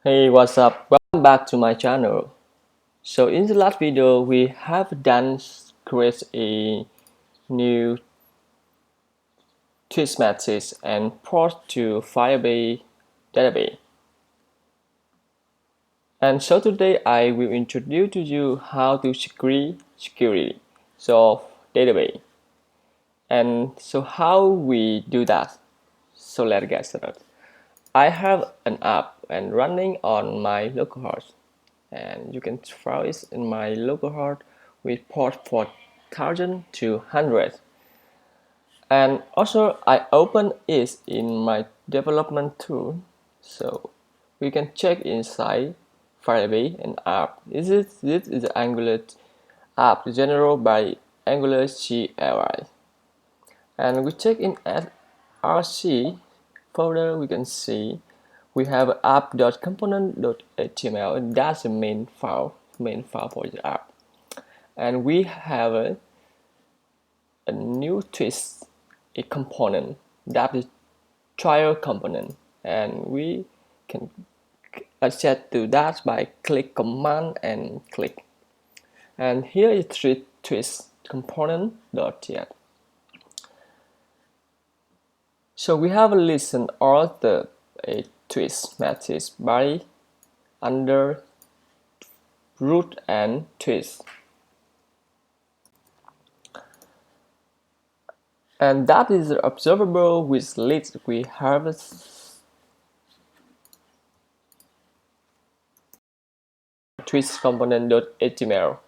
Hey, what's up? Welcome back to my channel. So in the last video, we have done create a new twist matrix and port to Firebase database. And so today I will introduce to you how to security so database. And so how we do that. So let's get started. I have an app and running on my localhost. And you can file it in my localhost with port 4200. And also I open it in my development tool, so we can check inside Firebase and app. This is the Angular app generated by Angular2. And we check in at RC folder. We can see we have app.component.html, and that's the main file for the app. And we have a new twist, a component that is trial component, and we can access to that by click command and click. And here is twist component.yet. So we have listened all the twist methods by under root and twist, and that is observable with list we have twist component.html.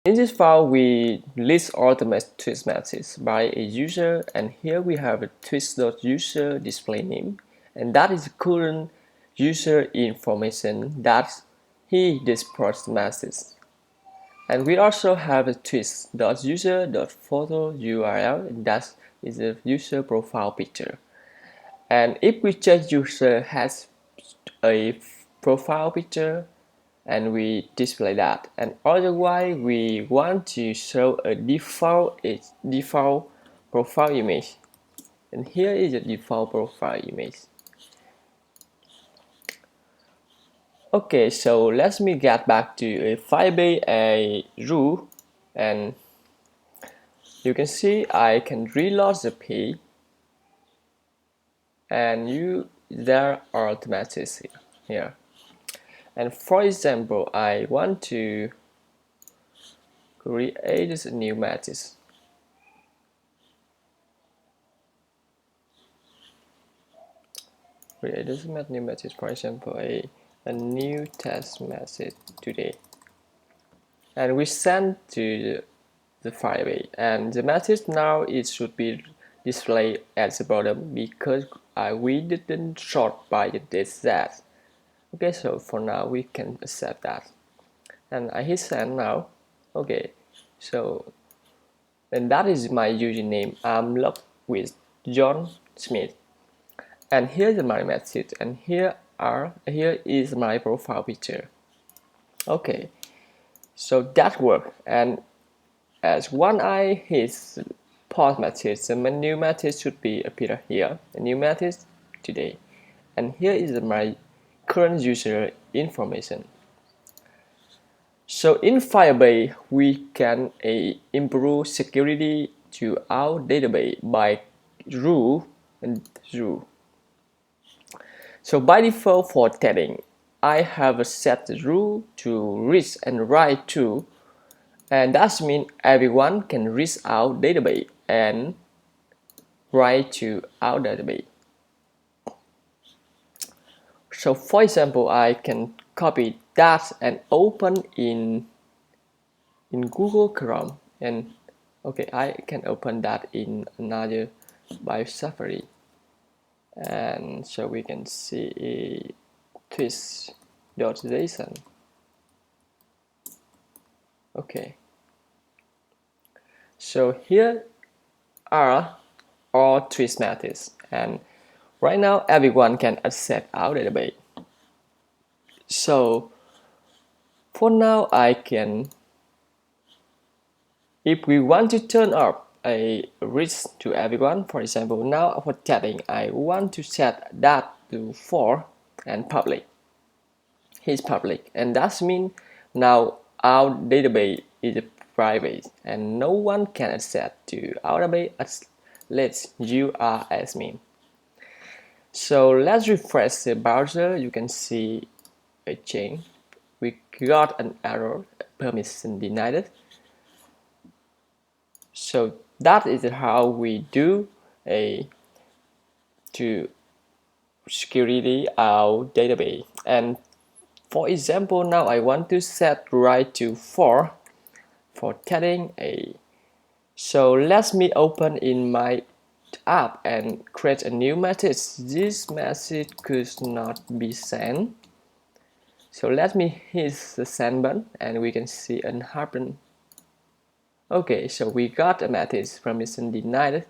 In this file, we list all the twist methods by a user, and here we have a twist.user display name, and that is the current user information that he displays the message. And we also have a twist.user.photo URL, and that is the user profile picture. And if we check user has a profile picture, and we display that, and otherwise we want to show a default profile image, and here is a default profile image. Okay, so let me get back to a Firebase rule, and you can see I can reload the page, and there are the messages here. And for example, I want to create this new message. Create this new message, for example, a new test message today. And we send to the Firebase. And the message now it should be displayed at the bottom because we didn't sort by the date. Okay, so for now we can accept that, and I hit send now. Okay, so and that is my username. I'm logged with John Smith, and here's my message, and here is my profile picture. Okay, so that worked, and as one I hit pause message, the new message should be appear here. A new message today, and here is my current user information. So in Firebase, we can improve security to our database by rule and rule. So by default for testing, I have set the rule to read and write to, and that means everyone can read our database and write to our database. So for example, I can copy that and open in Google Chrome, and okay, I can open that in another by Safari, and so we can see twist.json. Okay, so here are all twist methods, and right now everyone can access our database. So for now, if we want to turn off a reach to everyone, for example, now for chatting, I want to set that to for and public. He's public, and that means now our database is private and no one can access to our database unless you are admin. So let's refresh the browser. You can see a change. We got an error, permission denied. So that is how we do to security our database. And for example, now I want to set right to for testing so let me open in my app and create a new message. This message could not be sent. So let me hit the send button and we can see an happen. Okay, so we got a message permission denied,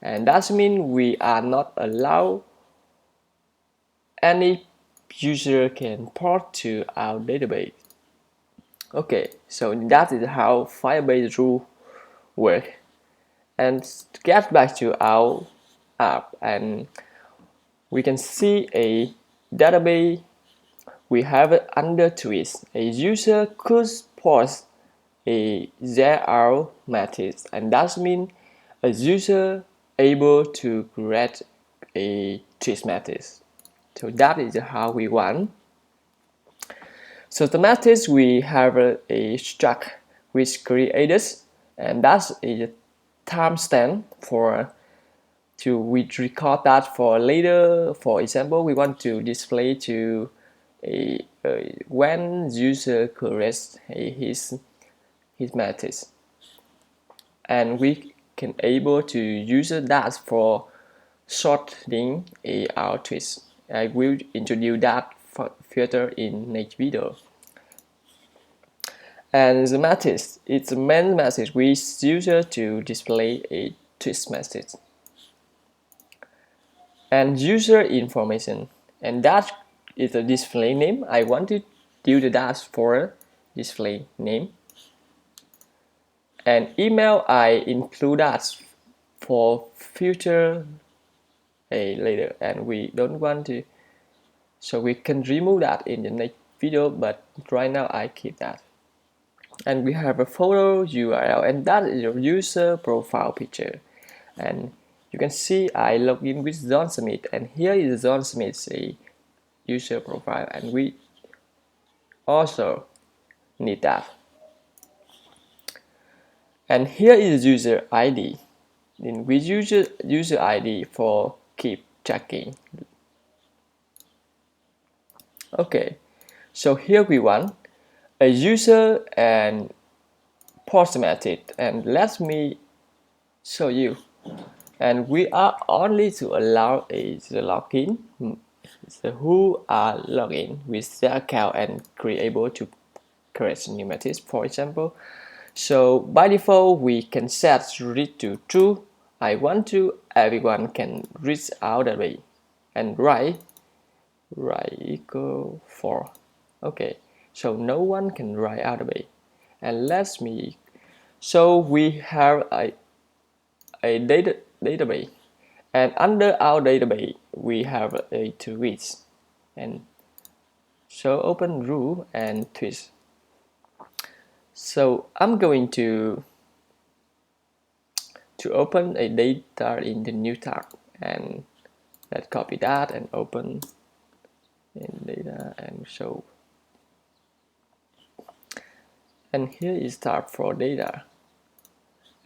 and that means we are not allowed any user can port to our database. Okay, so that is how Firebase rule work. And to get back to our app, and we can see a database. We have it under twist. A user could port a ZR message, and that means a user able to create a twist message. So that is how we want. So the message we have a struct which created, and that's a timestamp for we record that for later. For example, we want to display to when user creates his message, and we can able to use that for sorting our tweets. I will introduce that further in next video. And the message, it's the main message we use user to display a tweet message. And user information, and that is a display name. I want to do that for display name. And email, I include that for future later, and we don't want to, so we can remove that in the next video, but right now I keep that. And we have a photo URL, and that is your user profile picture. And you can see I log in with John Smith, and here is John Smith's user profile, and we also need that. And here is user ID. Then we use user ID for keep tracking. Okay, so here we want a user and post method, and let me show you. And we are only to allow the login, so who are login with their account and able to create a new message, for example. So by default, we can set read to true. I want to everyone can read out the way, and write equal 4. Okay, so no one can write out the way. And let me, so we have a database, and under our database we have a tweets, and so open rule and twist. So I'm going to open a data in the new tab, and let's copy that and open in data and show. And here is tab for data,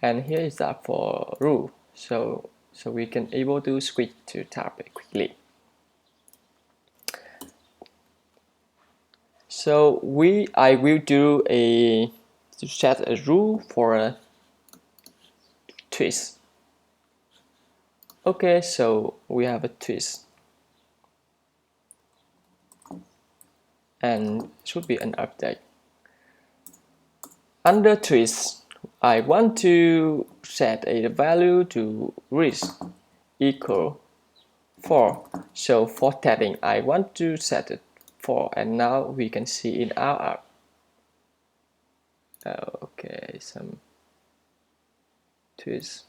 and here is tab for rule. So we can able to switch to tab quickly. So I will do to set a rule for a twist. Okay, so we have a twist, and should be an update. Under twist, I want to set a value to read equal 4. So for testing, I want to set it 4, and now we can see in our app. Okay, some twist.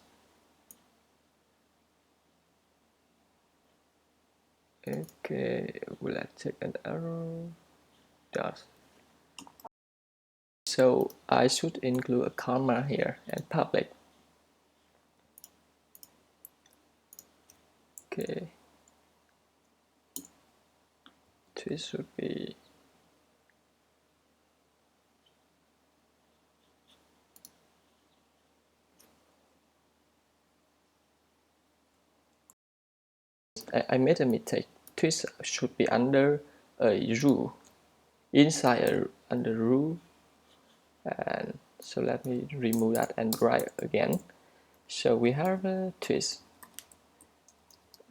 Okay, we'll check an error. Just so I should include a comma here and public. Okay, this should be I made a mistake. Twist should be under a rule, inside under rule, and so let me remove that and write again. So we have a twist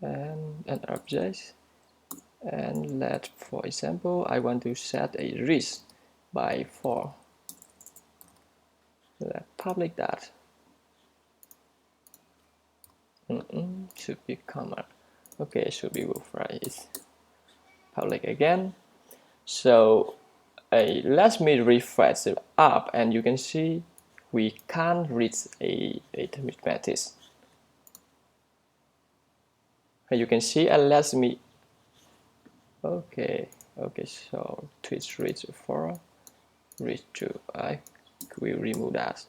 and an object, and let, for example, I want to set a risk by 4. Let's public that. Should be comma. Okay, should be wolf, right? It's public again. So let me refresh it up, and you can see we can't reach a atomic matrix. And you can see, and let me. Okay, so twist reach 4, reach 2. I will remove that.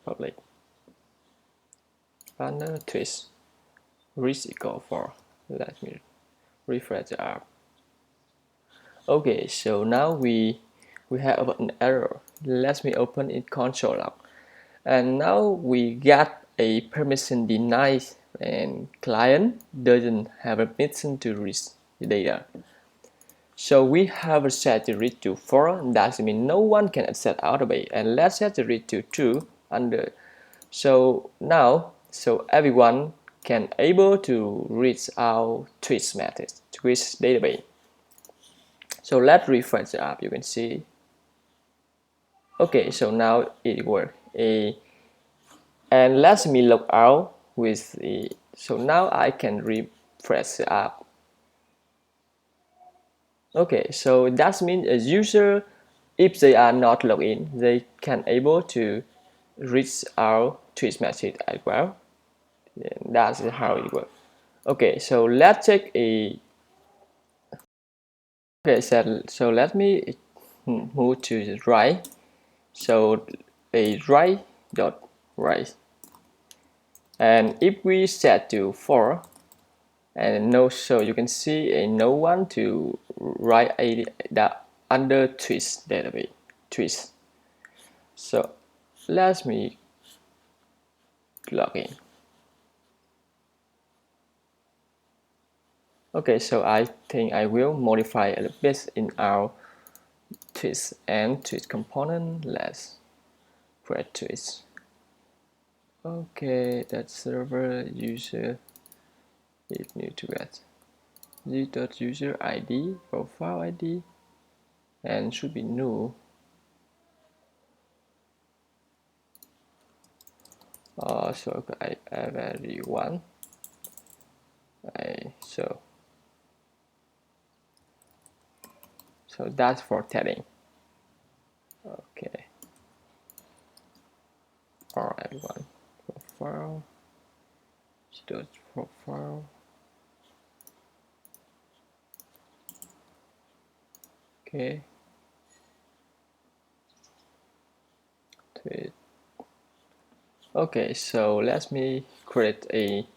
Public. Under twist reach equal 4. Let me refresh it up. Okay, so now we have an error. Let me open it console log, and now we got a permission denied, and client doesn't have a permission to read the data. So we have set the read to 4. That means no one can access Authentication, and let's set the read to 2 under. So now, so everyone can able to read our twist method, twist database. So let's refresh it up. You can see. Okay, so now it works. And let me log out with the. So now I can refresh it up. Okay, so that means a user, if they are not logged in, they can able to reach our twist message as well. And that's how it works. Okay, so let's take a. Okay, so let me move to the right. So a right dot right, and if we set to 4, and no, so you can see a no one to write a that under twist database twist. So let me log in. Okay, so I think I will modify a little bit in our twist and twist component. Let's create twist. Okay, that server user is new to get user ID, profile ID, and should be new. So I everyone. So that's for telling. Okay. Or everyone. Profile. Student profile. Okay. Tweet. Okay, so let me create a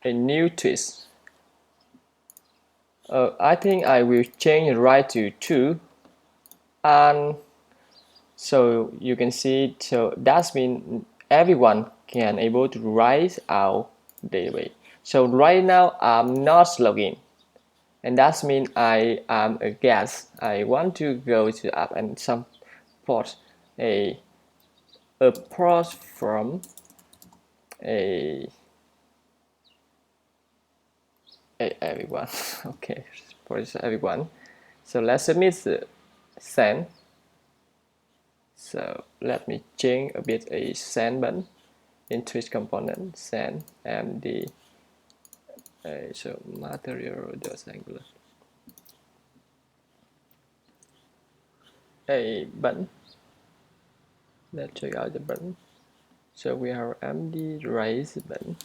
new twist. I think I will change right to 2, and so you can see, so that means everyone can able to write our database. So right now I'm not logged in, and that means I am a guest. I want to go to the app and support a port from a everyone. Okay, for everyone. So let's submit the send. So let me change a bit a send button in twist component send md so material.angular a button. Let's check out the button. So we have md raise button,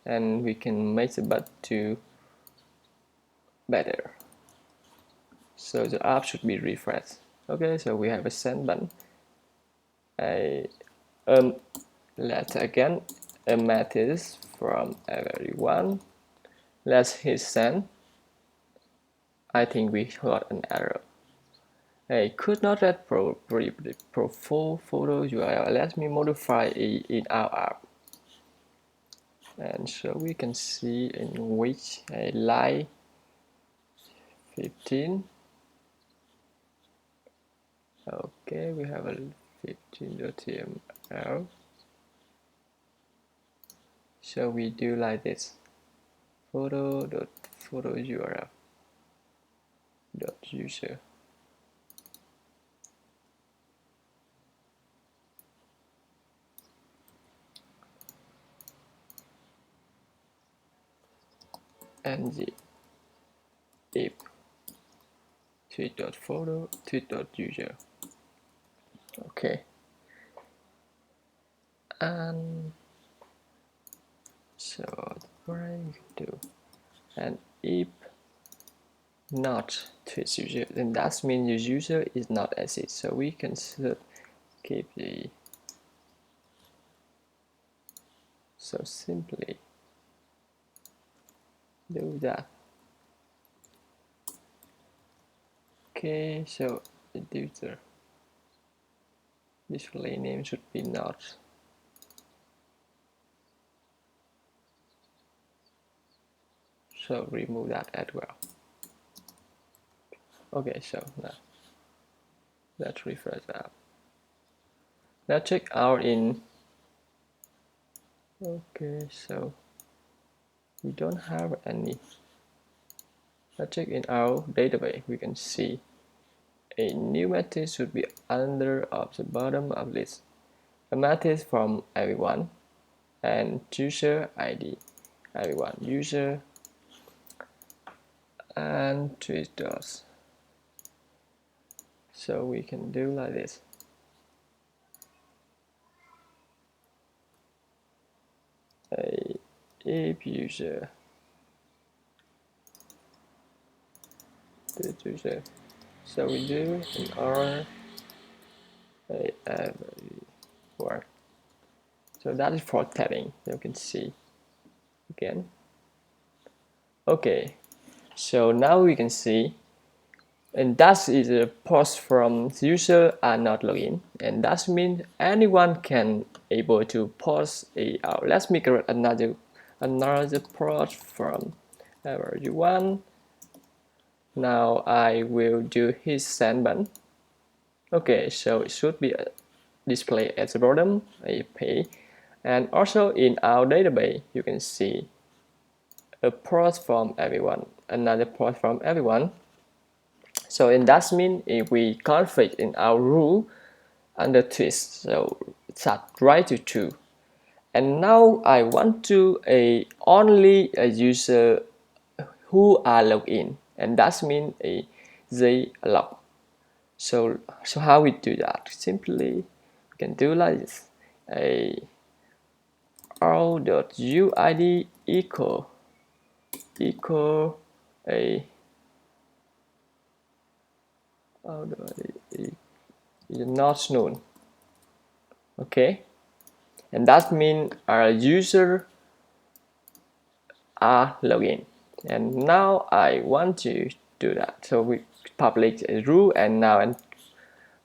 and we can make the button to better. So the app should be refreshed. Okay, so we have a send button. Let's again a message from everyone. Let's hit send. I think we got an error. I could not read full photo URL. Let me modify it in our app. And so we can see in which a line 15. Okay, we have a 15.html. So we do like this: photo.photo URL dot user. And the if tweet.photo tweet.user. Okay, and so what I do, and if not tweet user, then that means the user is not exit. So we can keep the, so simply do that. Okay, so the user display name should be not. So remove that as well. Okay, so now let's refresh that. Now check out in. Okay, so we don't have any. Let's check in our database. We can see a new message should be under of the bottom of this. A message from everyone and user ID. Everyone user and tweeters. So we can do like this. If user to user. So we do an R everyone. So that is for tagging. You can see again. Okay, so now we can see, and that is a post from the user are not login, and that means anyone can able to post a out. Let me create another post from everyone. Now I will do his send button. Okay, so it should be displayed at the bottom a page, and also in our database you can see a post from everyone, another post from everyone. So in that means if we configure in our rule under twist, so set right to true. And now I want to only a user who are logged in, and that means they log. So how we do that? Simply we can do like this: a r.uid equal a is not known. Okay, and that means our user are login. And now I want to do that, so we publish a rule and now and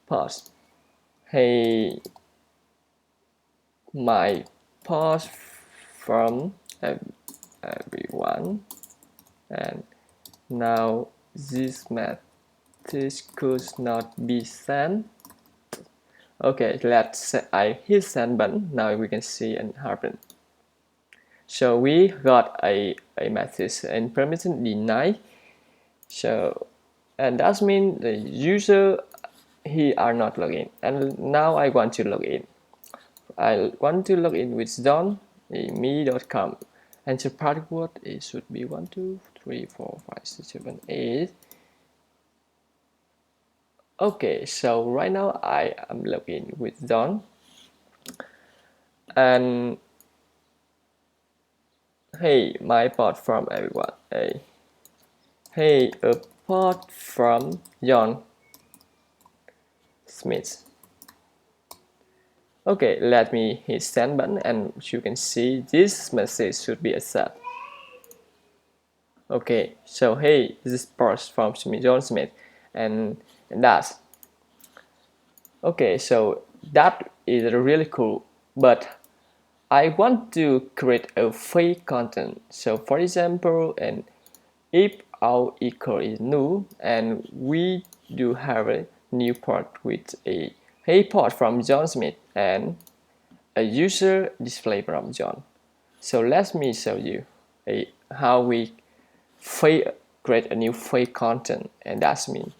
pass. Hey, my pass from everyone, and now this message could not be sent. Okay, let's say I hit send button. Now we can see and happen. So we got a message and permission denied. So, and that means the user he are not login. And now I want to log in. I want to log in with John me.com, and the password it should be 1 2 3 4 5 6 7 8. Okay, so right now I am logged in with John, and hey, my part from everyone. Hey, apart from John Smith. Okay, let me hit send button and you can see this message should be accepted. Okay, so hey, this is part from John Smith and that's okay, so that is really cool, but I want to create a fake content. So for example, and if our equal is null and we do have a new part with a hey part from John Smith and a user display from John. So let me show you how we create a new fake content, and that's me.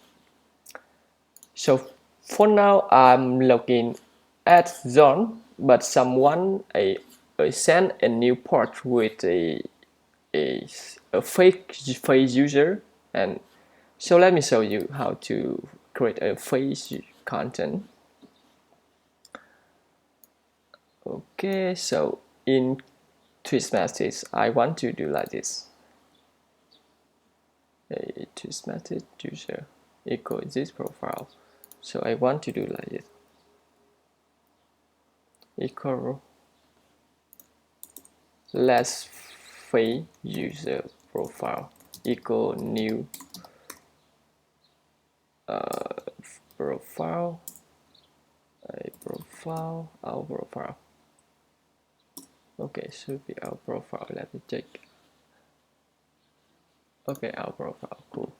So for now I'm logging at John, but someone send a new part with a fake user, and so let me show you how to create a fake content. Okay, so in twist message I want to do like this. A twist message user equal this profile. So I want to do like this. Equal let's fake user profile equal new profile, our profile. Okay, should be our profile. Let me check. Okay, our profile, cool.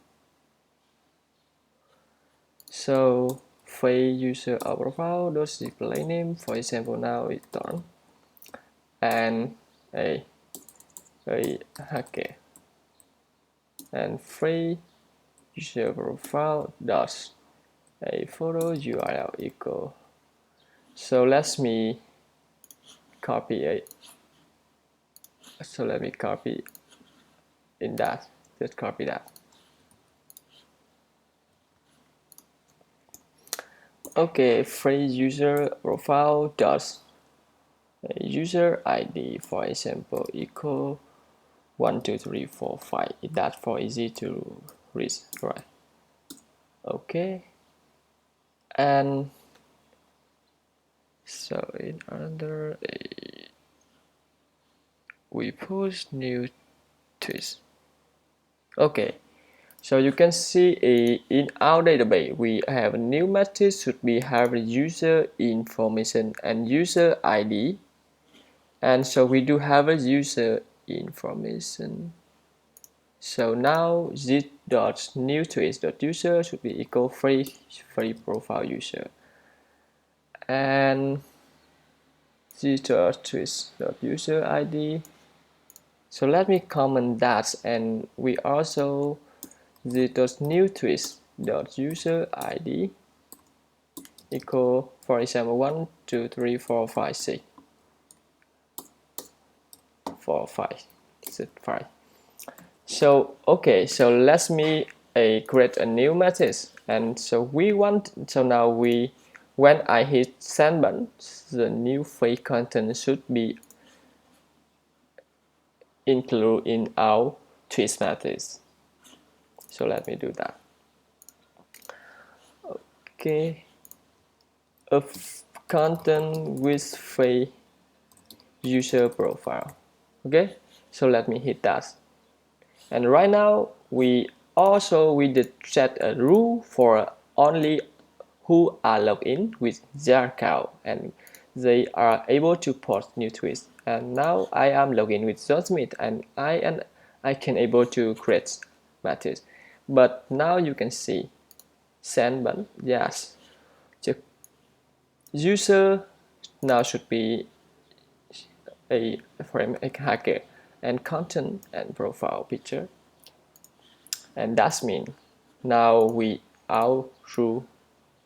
So fake user our profile dot display name, for example, now it's done, and a hacker and free user profile dot a photo URL equal. So let me copy it. So let me copy in that. Just copy that. Okay, free user profile dot user ID, for example, equal 1 2 3 4 5. That's for easy to read, right? Okay, and so in under we push new twist. Okay, so you can see in our database we have a new method should be have user information and user ID, and so we do have a user information. So now this dot new twist dot user should be equal free profile user, and this dot twist dot user ID. So let me comment that, and we also the dot new twist dot user ID equal, for example, 1 2 3 4 5 6 4 5 6 5. So okay, so let me create a new method, and so we want, so now we, when I hit send button, the new fake content should be included in our twist methods. So let me do that. Okay, a content with fake user profile. Okay, so let me hit that. And right now we did set a rule for only who are logged in with their account, and they are able to post new tweets. And now I am logged in with John Smith, and I can able to create messages. But now you can see send button. Yes, the user now should be a frame a hacker and content and profile picture, and that's mean now our rule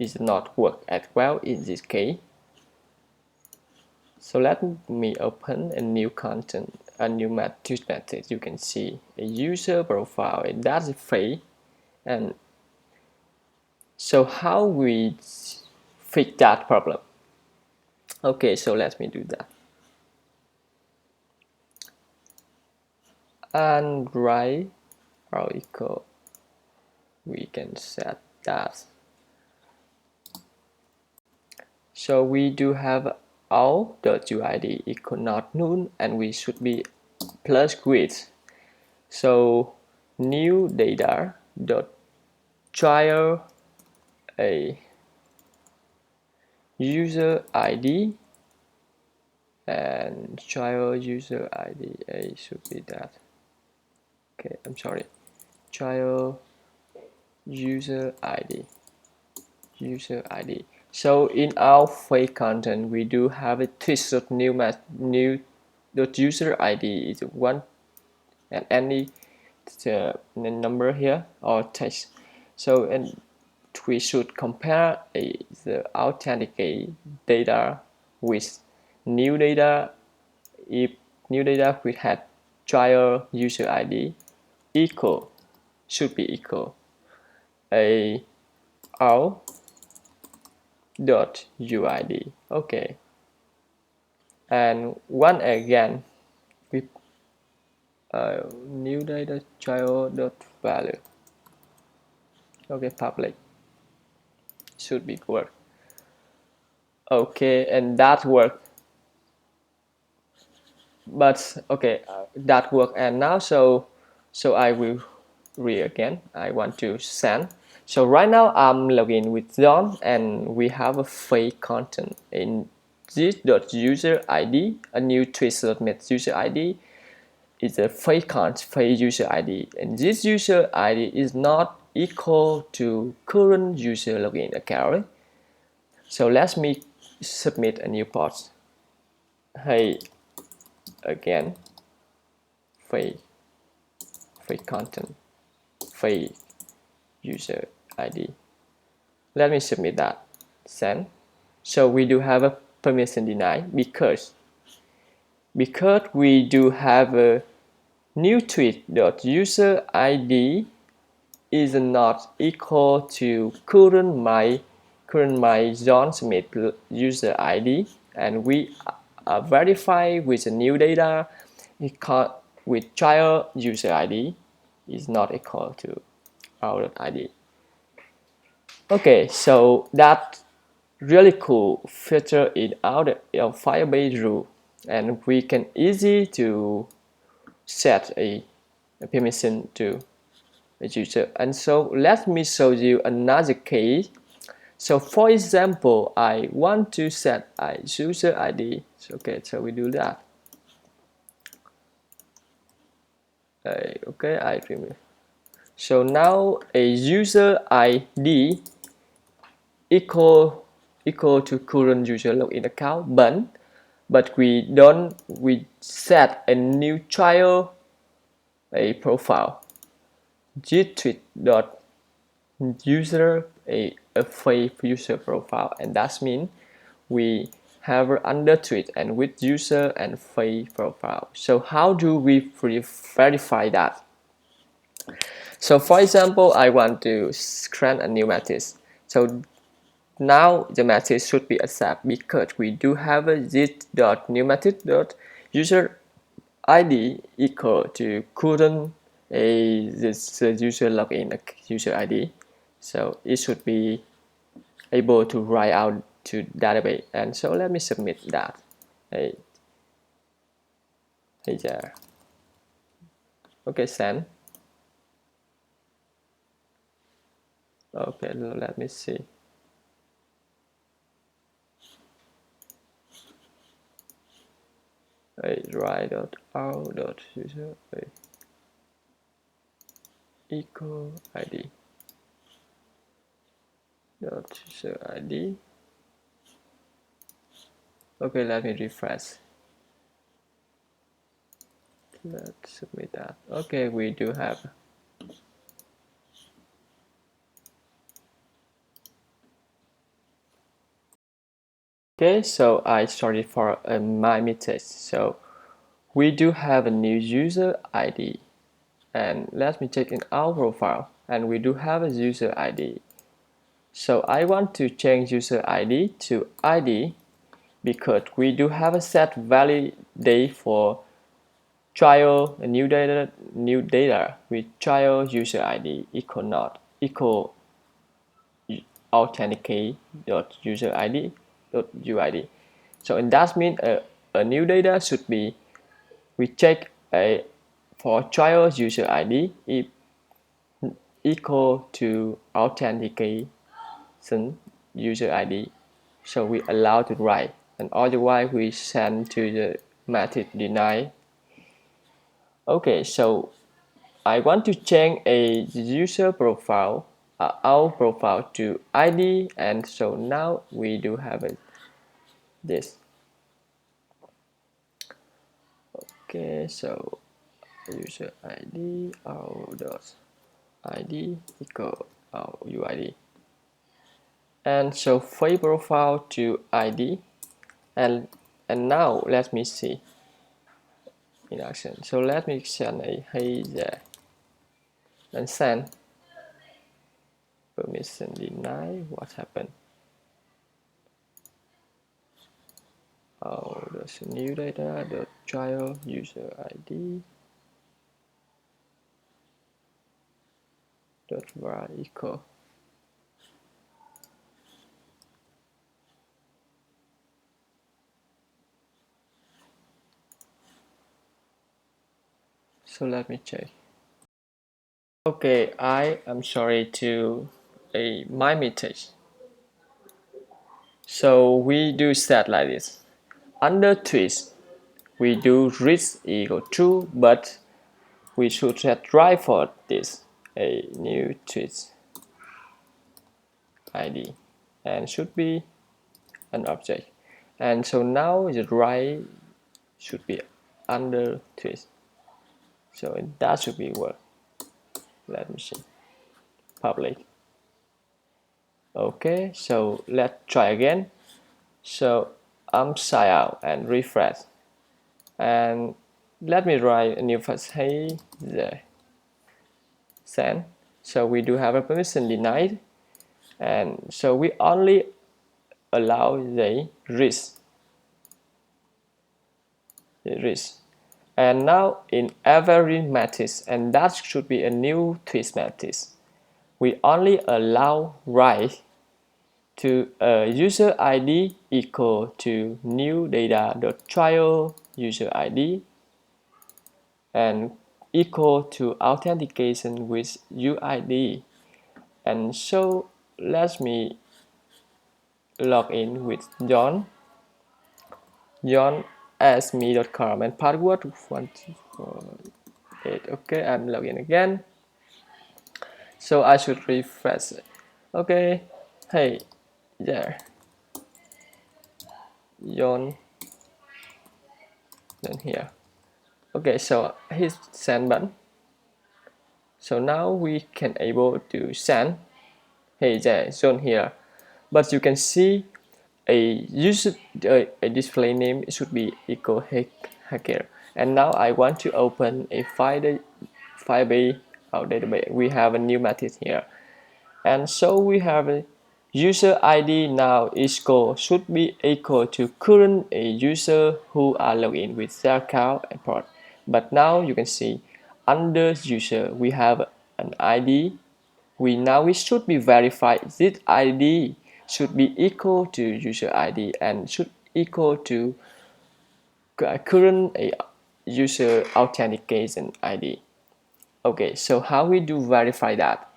is not work as well in this case. So let me open a new content, a new method. You can see a user profile, and that's free. And so how we fix that problem? Okay, so let me do that. and right or equal, we can set that. So we do have all.uid equal not null, and we should be plus width. So new data dot trial a user ID, and child user ID a should be that. Okay, I'm sorry, child user ID, user ID. So in our fake content, we do have a twist of new dot user ID is one, and any number here or text. So and we should compare the authenticate data with new data. If new data we had trial user ID equal, should be equal a all dot uid. Okay, and one again with new data child dot value. Okay, public should be work. Okay, and that work. But okay, that work. And now so I will read again. I want to send. So right now I'm logging with John, and we have a fake content in this.user ID, a new twist.met user ID is a fake user ID, and this user ID is not equal to current user login account. So let me submit a new post. Hey, again, fake content, fake user ID. Let me submit that. Send. So we do have a permission denied because we do have a new tweet.user ID is not equal to current my John Smith user ID, and we verify with the new data with child user ID is not equal to our ID. Okay, so that really cool feature in our Firebase rule, and we can easy to set a permission to a user. And so let me show you another case. So for example, I want to set a user ID. Okay, so we do that. Okay, I remove. So now a user ID equal to current user login account, but we set a new child a profile user a fake user profile, and that means we have under tweet and with user and fake profile. So how do we verify that? So for example, I want to create a new method. So now the method should be accept because we do have a this.new method dot user ID equal to current this user login user ID. So it should be able to write out to database. And so let me submit that. Hey there. Okay, send. Okay, let me see. Write.out.user equal ID dot user ID. Okay, let me refresh. Let's submit that. Okay, we do have. Okay, so I started for my method. So we do have a new user ID, and let me check in our profile, and we do have a user ID. So I want to change user ID to ID because we do have a set valid day for trial a new data with trial user ID equal not equal authenticate dot user ID dot UID. So in that means a new data should be we check a for trial user ID if equal to authentication user ID. So we allow to write, and otherwise we send to the method deny. Okay, so I want to change a user profile, our profile to ID, and so now we do have this. Okay, so user ID our dot ID equal our UID, and so face profile to ID, and now let me see in action. So let me send a hey there and send permission deny. What happened? Oh, there's a new data the trial user ID dot var equal. So let me check. Okay, I am sorry to my mistake. So we do set like this. Under twist, we do reach equal true, but we should set right for this a new twist ID and should be an object. And so now the right should be under twist. So that should be work. Let me see. Public. Okay, so let's try again. So I'm sign out and refresh. And let me write a new first. Hey there. Send. So we do have a permission denied. And so we only allow the risk. And now in every matrix, and that should be a new twist matrix, we only allow write to a user ID equal to new data dot trial user ID and equal to authentication with UID. And so let me log in with John as me.com and password 1248. Okay, I'm logging again. So I should refresh it. Okay, hey there, John, then here. Okay, so hit send button. So now we can able to send. Hey there, John here. But you can see a user a display name should be equal hacker. And now I want to open a Firebase our database. We have a new method here, and so we have a user ID now should be equal to current a user who are logged in with their account and port. But now you can see under user we have an ID. We should be verified. This ID should be equal to user ID and should equal to current user authentication ID. Okay, so how we do verify that?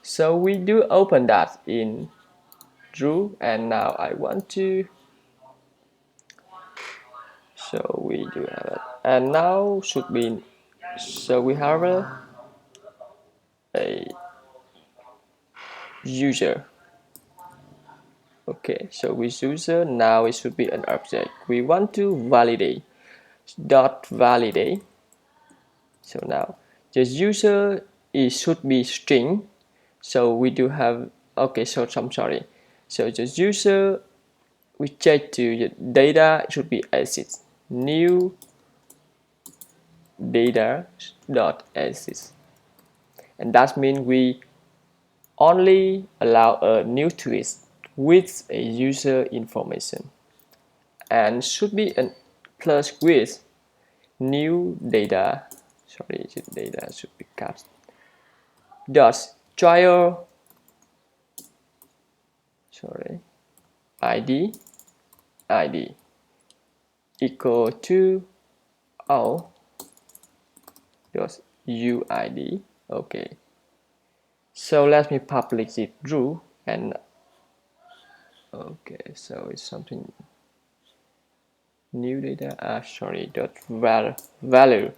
So we do open that in Drew, and now I want to. So we do have it, and now should be. So we have a user. Okay, so with user now it should be an object. We want to validate dot validate. So now the user should be string. So we do have okay. So I'm sorry. So the user we check to the data should be access new data dot access, and that means we only allow a new twist with a user information and should be a plus with new data, sorry, data should be caps, dot child, sorry, id equal to all dot uid. Okay, so let me publish it through, and okay, so it's something new data, sorry, dot value.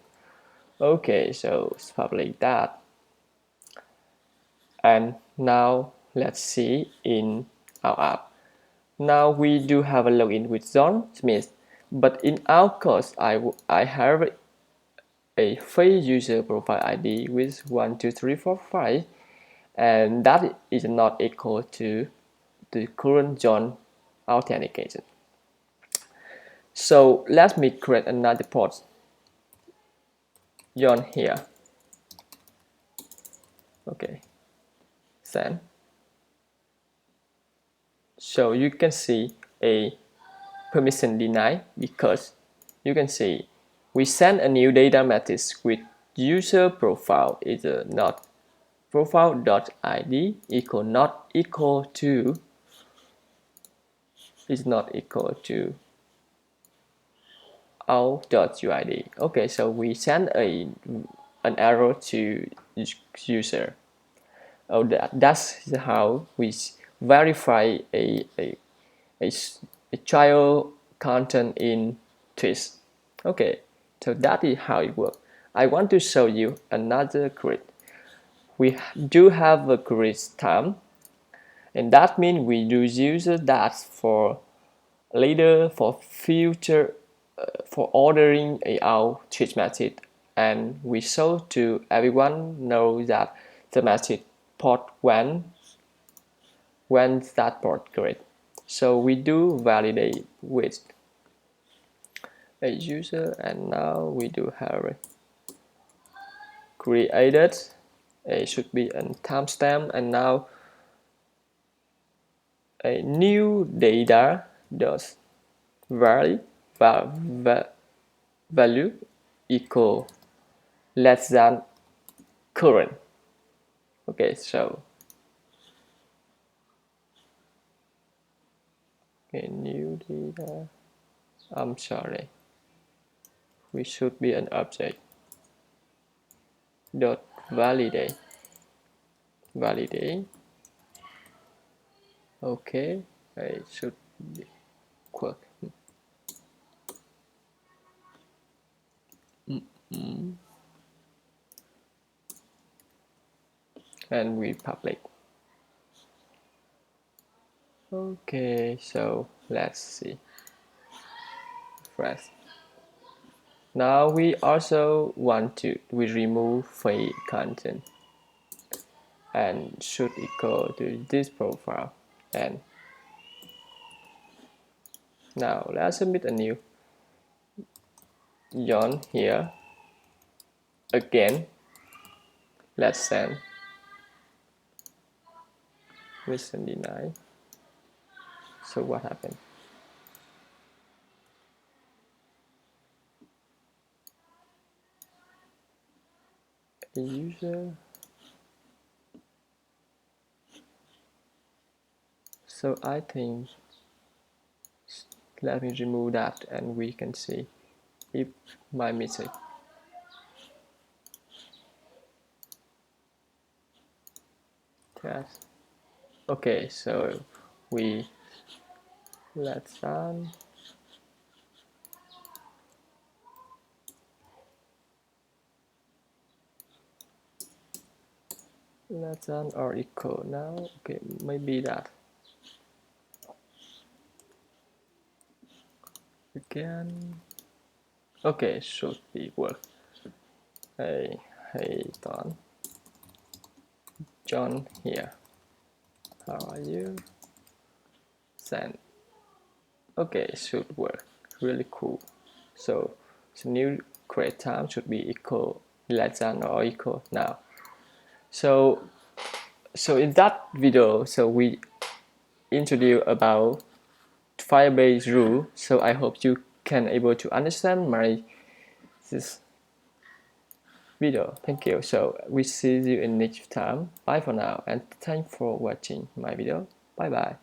Okay, so it's publish that. And now let's see in our app. Now we do have a login with John Smith, but in our course I have a free user profile ID with 12345, and that is not equal to the current John authentication. So let me create another port John here. Okay, send. So you can see a permission denied because you can see we send a new data matrix with user profile is not profile.id equal not equal to is not equal to all.uid. Okay, so we send an error to user. Oh, that's how we verify a child content in twist. Okay, so that is how it works. I want to show you another grid. We do have a grid time, and that means we do use that for later, for future, for ordering our twist message, and we show to everyone know that the message port when that port grid. So we do validate with a user, and now we do have created a should be a timestamp, and now a new data does value equal less than current. Okay, so okay, new data, I'm sorry, we should be an object dot validate. Okay, it should be quirk. And we public. Okay, so let's see. Fresh. Now we also want to remove fake content and should equal to this profile. And now let's submit a new John here. Again, let's send mission deny. So what happened? A user. So I think let me remove that, and we can see if my message. Test. Okay, so we let's run. Let's run or equal now. Okay, maybe that. Again. Okay, should be work. Hey Don. John here. How are you? Send. Okay, should work. Really cool. So the new create time should be equal less than or equal now. So in that video, so we introduce about Firebase rule. So I hope you can able to understand my this video. Thank you. So we see you in next time. Bye for now, and thanks for watching my video. Bye bye.